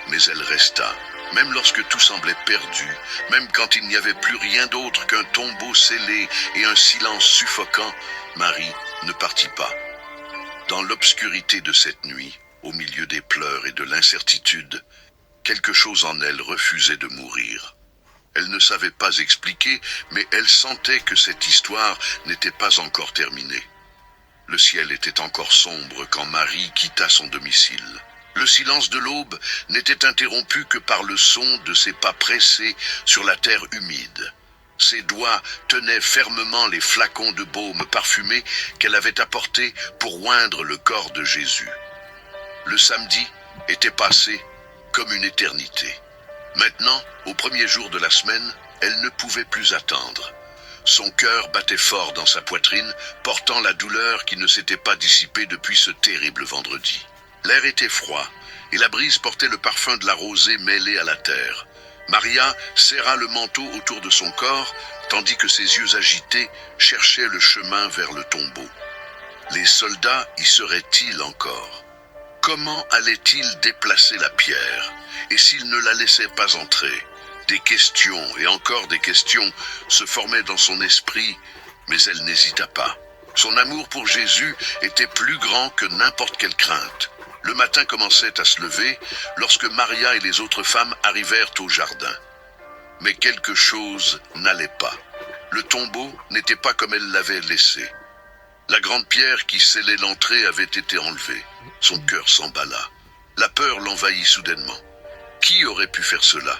Mais elle resta. Même lorsque tout semblait perdu, même quand il n'y avait plus rien d'autre qu'un tombeau scellé et un silence suffocant, Marie ne partit pas. Dans l'obscurité de cette nuit, au milieu des pleurs et de l'incertitude, quelque chose en elle refusait de mourir. Elle ne savait pas expliquer, mais elle sentait que cette histoire n'était pas encore terminée. Le ciel était encore sombre quand Marie quitta son domicile. Le silence de l'aube n'était interrompu que par le son de ses pas pressés sur la terre humide. Ses doigts tenaient fermement les flacons de baume parfumé qu'elle avait apportés pour oindre le corps de Jésus. Le samedi était passé comme une éternité. Maintenant, au premier jour de la semaine, elle ne pouvait plus attendre. Son cœur battait fort dans sa poitrine, portant la douleur qui ne s'était pas dissipée depuis ce terrible vendredi. L'air était froid, et la brise portait le parfum de la rosée mêlée à la terre. Maria serra le manteau autour de son corps, tandis que ses yeux agités cherchaient le chemin vers le tombeau. Les soldats y seraient-ils encore ? Comment allaient-ils déplacer la pierre ? Et s'ils ne la laissaient pas entrer ? Des questions et encore des questions se formaient dans son esprit, mais elle n'hésita pas. Son amour pour Jésus était plus grand que n'importe quelle crainte. Le matin commençait à se lever lorsque Maria et les autres femmes arrivèrent au jardin. Mais quelque chose n'allait pas. Le tombeau n'était pas comme elle l'avait laissé. La grande pierre qui scellait l'entrée avait été enlevée. Son cœur s'emballa. La peur l'envahit soudainement. Qui aurait pu faire cela ?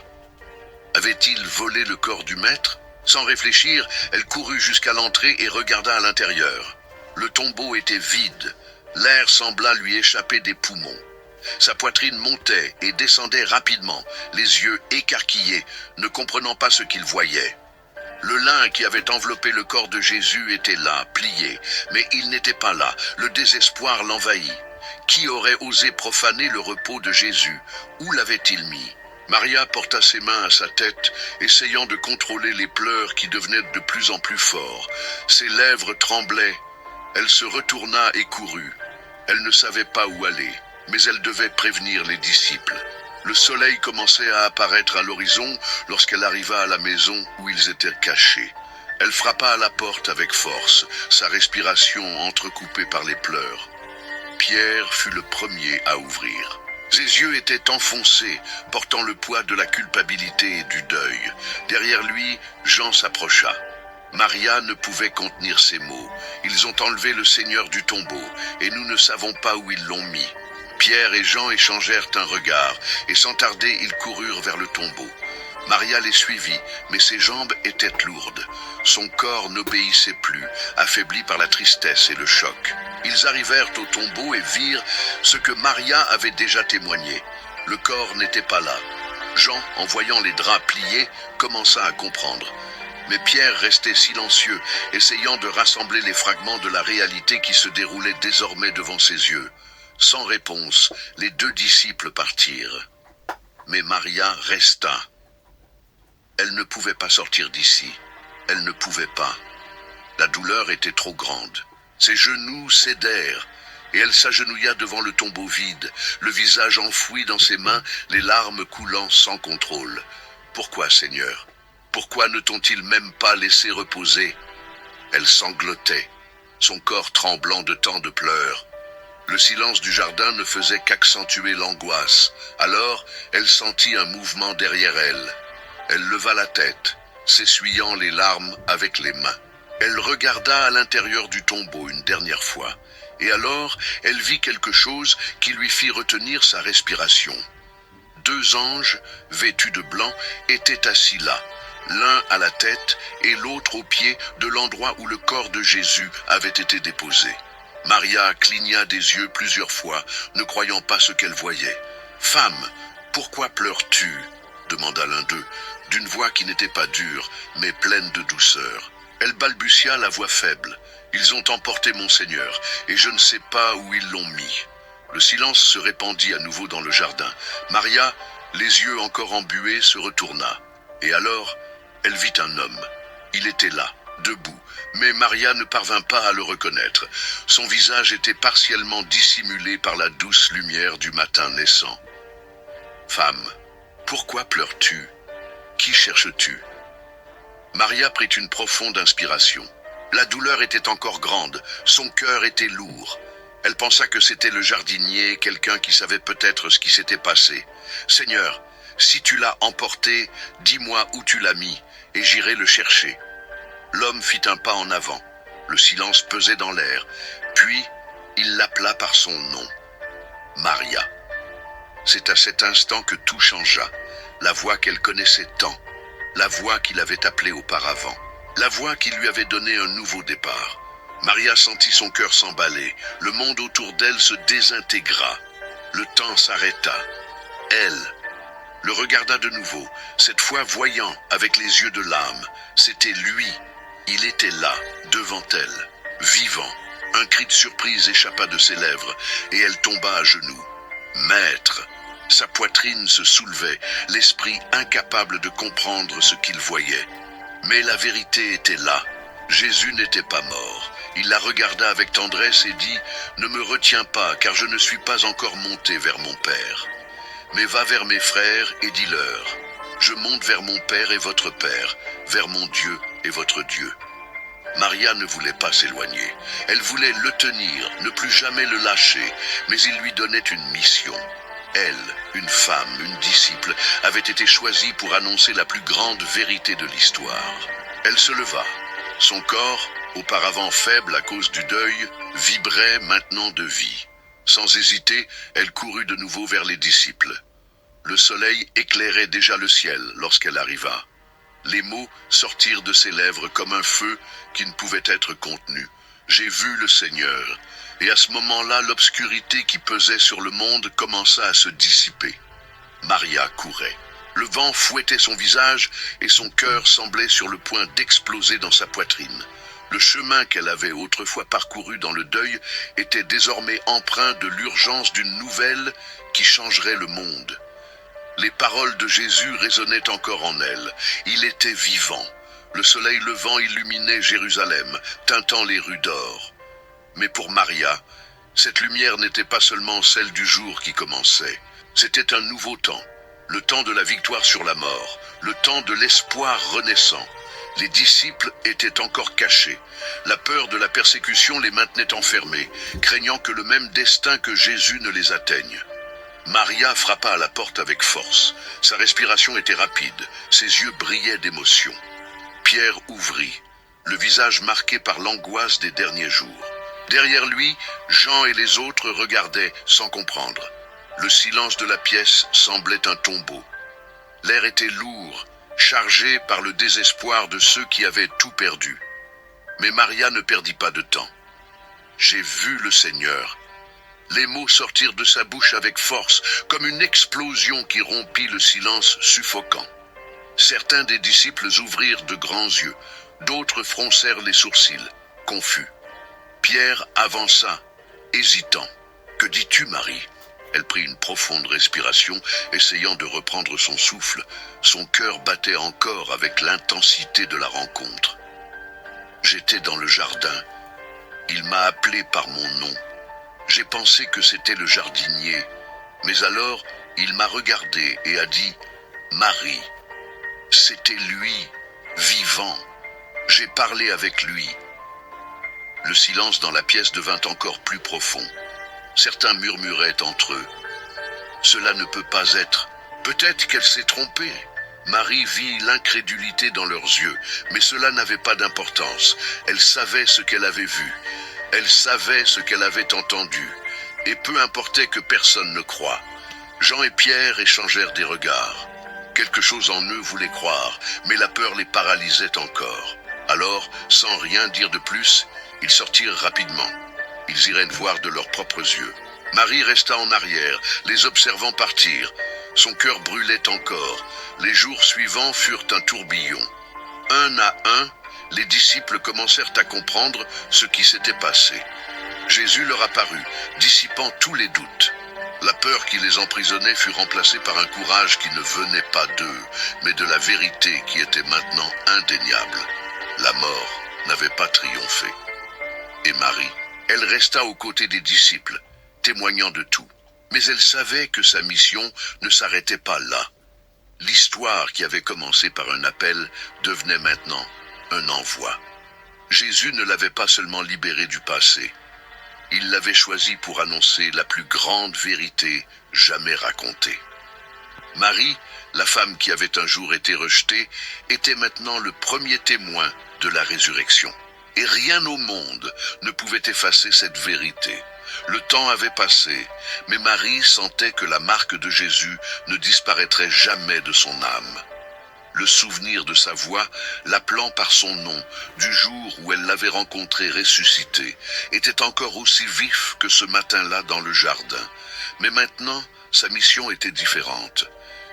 Avait-il volé le corps du maître ? Sans réfléchir, elle courut jusqu'à l'entrée et regarda à l'intérieur. Le tombeau était vide. L'air sembla lui échapper des poumons. Sa poitrine montait et descendait rapidement, les yeux écarquillés, ne comprenant pas ce qu'il voyait. Le lin qui avait enveloppé le corps de Jésus était là, plié, mais il n'était pas là. Le désespoir l'envahit. Qui aurait osé profaner le repos de Jésus ? Où l'avait-il mis ? Maria porta ses mains à sa tête, essayant de contrôler les pleurs qui devenaient de plus en plus forts. Ses lèvres tremblaient. Elle se retourna et courut. Elle ne savait pas où aller, mais elle devait prévenir les disciples. Le soleil commençait à apparaître à l'horizon lorsqu'elle arriva à la maison où ils étaient cachés. Elle frappa à la porte avec force, sa respiration entrecoupée par les pleurs. Pierre fut le premier à ouvrir. Ses yeux étaient enfoncés, portant le poids de la culpabilité et du deuil. Derrière lui, Jean s'approcha. Maria ne pouvait contenir ses mots. Ils ont enlevé le Seigneur du tombeau, et nous ne savons pas où ils l'ont mis. Pierre et Jean échangèrent un regard, et sans tarder, ils coururent vers le tombeau. Maria les suivit, mais ses jambes étaient lourdes. Son corps n'obéissait plus, affaibli par la tristesse et le choc. Ils arrivèrent au tombeau et virent ce que Maria avait déjà témoigné. Le corps n'était pas là. Jean, en voyant les draps pliés, commença à comprendre. Mais Pierre restait silencieux, essayant de rassembler les fragments de la réalité qui se déroulait désormais devant ses yeux. Sans réponse, les deux disciples partirent. Mais Maria resta. Elle ne pouvait pas sortir d'ici. Elle ne pouvait pas. La douleur était trop grande. Ses genoux cédèrent, et elle s'agenouilla devant le tombeau vide, le visage enfoui dans ses mains, les larmes coulant sans contrôle. Pourquoi, Seigneur? Pourquoi ne t'ont-ils même pas laissé reposer? Elle sanglotait, son corps tremblant de tant de pleurs. Le silence du jardin ne faisait qu'accentuer l'angoisse. Alors, elle sentit un mouvement derrière elle. Elle leva la tête, s'essuyant les larmes avec les mains. Elle regarda à l'intérieur du tombeau une dernière fois, et alors elle vit quelque chose qui lui fit retenir sa respiration. Deux anges, vêtus de blanc, étaient assis là, l'un à la tête et l'autre aux pieds de l'endroit où le corps de Jésus avait été déposé. Maria cligna des yeux plusieurs fois, ne croyant pas ce qu'elle voyait. « Femme, pourquoi pleures-tu » demanda l'un d'eux, d'une voix qui n'était pas dure, mais pleine de douceur. Elle balbutia la voix faible. « Ils ont emporté mon Seigneur, et je ne sais pas où ils l'ont mis. » Le silence se répandit à nouveau dans le jardin. Maria, les yeux encore embués, se retourna. Et alors, elle vit un homme. Il était là, debout, mais Maria ne parvint pas à le reconnaître. Son visage était partiellement dissimulé par la douce lumière du matin naissant. « Femme, pourquoi pleures-tu? Qui cherches-tu » Maria prit une profonde inspiration. La douleur était encore grande, son cœur était lourd. Elle pensa que c'était le jardinier, quelqu'un qui savait peut-être ce qui s'était passé. « Seigneur, si tu l'as emporté, dis-moi où tu l'as mis, et j'irai le chercher. » L'homme fit un pas en avant. Le silence pesait dans l'air. Puis, il l'appela par son nom. Maria. C'est à cet instant que tout changea. La voix qu'elle connaissait tant. La voix qu'il avait appelée auparavant. La voix qui lui avait donné un nouveau départ. Maria sentit son cœur s'emballer. Le monde autour d'elle se désintégra. Le temps s'arrêta. Elle le regarda de nouveau, cette fois voyant avec les yeux de l'âme. C'était lui. Il était là, devant elle, vivant. Un cri de surprise échappa de ses lèvres, et elle tomba à genoux. Maître! Sa poitrine se soulevait, l'esprit incapable de comprendre ce qu'il voyait. Mais la vérité était là. Jésus n'était pas mort. Il la regarda avec tendresse et dit « Ne me retiens pas, car je ne suis pas encore monté vers mon Père. Mais va vers mes frères et dis-leur. Je monte vers mon Père et votre Père, vers mon Dieu et votre Dieu. » Maria ne voulait pas s'éloigner. Elle voulait le tenir, ne plus jamais le lâcher, mais il lui donnait une mission. Elle, une femme, une disciple, avait été choisie pour annoncer la plus grande vérité de l'histoire. Elle se leva. Son corps, auparavant faible à cause du deuil, vibrait maintenant de vie. Sans hésiter, elle courut de nouveau vers les disciples. Le soleil éclairait déjà le ciel lorsqu'elle arriva. Les mots sortirent de ses lèvres comme un feu qui ne pouvait être contenu. « J'ai vu le Seigneur ». Et à ce moment-là, l'obscurité qui pesait sur le monde commença à se dissiper. Maria courait. Le vent fouettait son visage et son cœur semblait sur le point d'exploser dans sa poitrine. Le chemin qu'elle avait autrefois parcouru dans le deuil était désormais empreint de l'urgence d'une nouvelle qui changerait le monde. Les paroles de Jésus résonnaient encore en elle. Il était vivant. Le soleil levant illuminait Jérusalem, teintant les rues d'or. Mais pour Maria, cette lumière n'était pas seulement celle du jour qui commençait. C'était un nouveau temps, le temps de la victoire sur la mort, le temps de l'espoir renaissant. Les disciples étaient encore cachés. La peur de la persécution les maintenait enfermés, craignant que le même destin que Jésus ne les atteigne. Maria frappa à la porte avec force. Sa respiration était rapide, ses yeux brillaient d'émotion. Pierre ouvrit, le visage marqué par l'angoisse des derniers jours. Derrière lui, Jean et les autres regardaient sans comprendre. Le silence de la pièce semblait un tombeau. L'air était lourd, chargé par le désespoir de ceux qui avaient tout perdu. Mais Maria ne perdit pas de temps. « J'ai vu le Seigneur ». Les mots sortirent de sa bouche avec force, comme une explosion qui rompit le silence suffocant. Certains des disciples ouvrirent de grands yeux, d'autres froncèrent les sourcils, confus. Pierre avança, hésitant. « Que dis-tu, Marie ?» Elle prit une profonde respiration, essayant de reprendre son souffle. Son cœur battait encore avec l'intensité de la rencontre. J'étais dans le jardin. Il m'a appelé par mon nom. J'ai pensé que c'était le jardinier, mais alors il m'a regardé et a dit « Marie ». C'était lui, vivant. J'ai parlé avec lui. Le silence dans la pièce devint encore plus profond. Certains murmuraient entre eux. Cela ne peut pas être. Peut-être qu'elle s'est trompée. Marie vit l'incrédulité dans leurs yeux, mais cela n'avait pas d'importance. Elle savait ce qu'elle avait vu. Elle savait ce qu'elle avait entendu. Et peu importait que personne ne croie. Jean et Pierre échangèrent des regards. Quelque chose en eux voulait croire, mais la peur les paralysait encore. Alors, sans rien dire de plus, ils sortirent rapidement. Ils iraient voir de leurs propres yeux. Marie resta en arrière, les observant partir. Son cœur brûlait encore. Les jours suivants furent un tourbillon. Un à un, les disciples commencèrent à comprendre ce qui s'était passé. Jésus leur apparut, dissipant tous les doutes. La peur qui les emprisonnait fut remplacée par un courage qui ne venait pas d'eux, mais de la vérité qui était maintenant indéniable. La mort n'avait pas triomphé. Et Marie, elle resta aux côtés des disciples, témoignant de tout. Mais elle savait que sa mission ne s'arrêtait pas là. L'histoire qui avait commencé par un appel devenait maintenant un envoi. Jésus ne l'avait pas seulement libéré du passé. Il l'avait choisi pour annoncer la plus grande vérité jamais racontée. Marie, la femme qui avait un jour été rejetée, était maintenant le premier témoin de la résurrection. Et rien au monde ne pouvait effacer cette vérité. Le temps avait passé, mais Marie sentait que la marque de Jésus ne disparaîtrait jamais de son âme. Le souvenir de sa voix, l'appelant par son nom, du jour où elle l'avait rencontré ressuscité, était encore aussi vif que ce matin-là dans le jardin. Mais maintenant, sa mission était différente.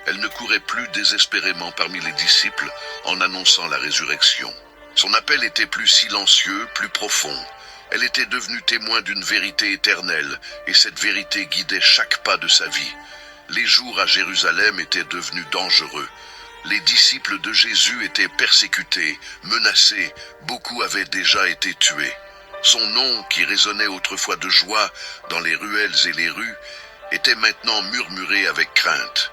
Elle ne courait plus désespérément parmi les disciples en annonçant la résurrection. Son appel était plus silencieux, plus profond. Elle était devenue témoin d'une vérité éternelle, et cette vérité guidait chaque pas de sa vie. Les jours à Jérusalem étaient devenus dangereux. Les disciples de Jésus étaient persécutés, menacés, beaucoup avaient déjà été tués. Son nom, qui résonnait autrefois de joie dans les ruelles et les rues, était maintenant murmuré avec crainte.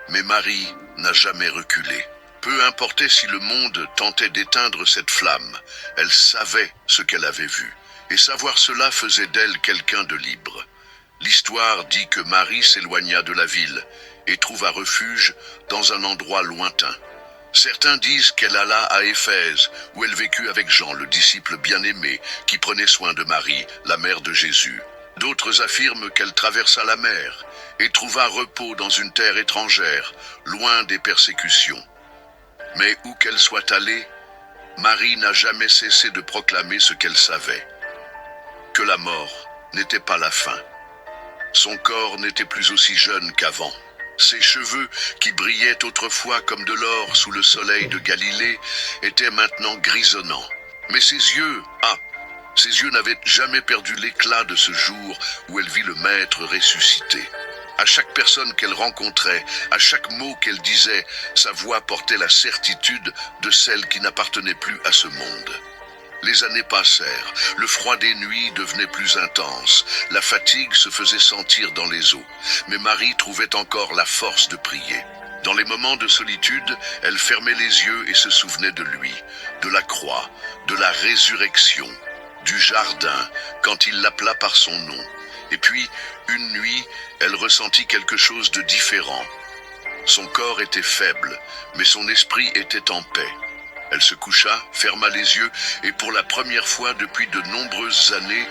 Mais Marie n'a jamais reculé. Peu importait si le monde tentait d'éteindre cette flamme, elle savait ce qu'elle avait vu. Et savoir cela faisait d'elle quelqu'un de libre. L'histoire dit que Marie s'éloigna de la ville et trouva refuge dans un endroit lointain. Certains disent qu'elle alla à Éphèse, où elle vécut avec Jean, le disciple bien-aimé, qui prenait soin de Marie, la mère de Jésus. D'autres affirment qu'elle traversa la mer et trouva repos dans une terre étrangère, loin des persécutions. Mais où qu'elle soit allée, Marie n'a jamais cessé de proclamer ce qu'elle savait. Que la mort n'était pas la fin. Son corps n'était plus aussi jeune qu'avant. Ses cheveux, qui brillaient autrefois comme de l'or sous le soleil de Galilée, étaient maintenant grisonnants. Mais ses yeux n'avaient jamais perdu l'éclat de ce jour où elle vit le Maître ressuscité. À chaque personne qu'elle rencontrait, à chaque mot qu'elle disait, sa voix portait la certitude de celle qui n'appartenait plus à ce monde. Les années passèrent, le froid des nuits devenait plus intense, la fatigue se faisait sentir dans les os, mais Marie trouvait encore la force de prier. Dans les moments de solitude, elle fermait les yeux et se souvenait de lui, de la croix, de la résurrection, du jardin, quand il l'appela par son nom. Et puis, une nuit, elle ressentit quelque chose de différent. Son corps était faible, mais son esprit était en paix. Elle se coucha, ferma les yeux, et pour la première fois depuis de nombreuses années,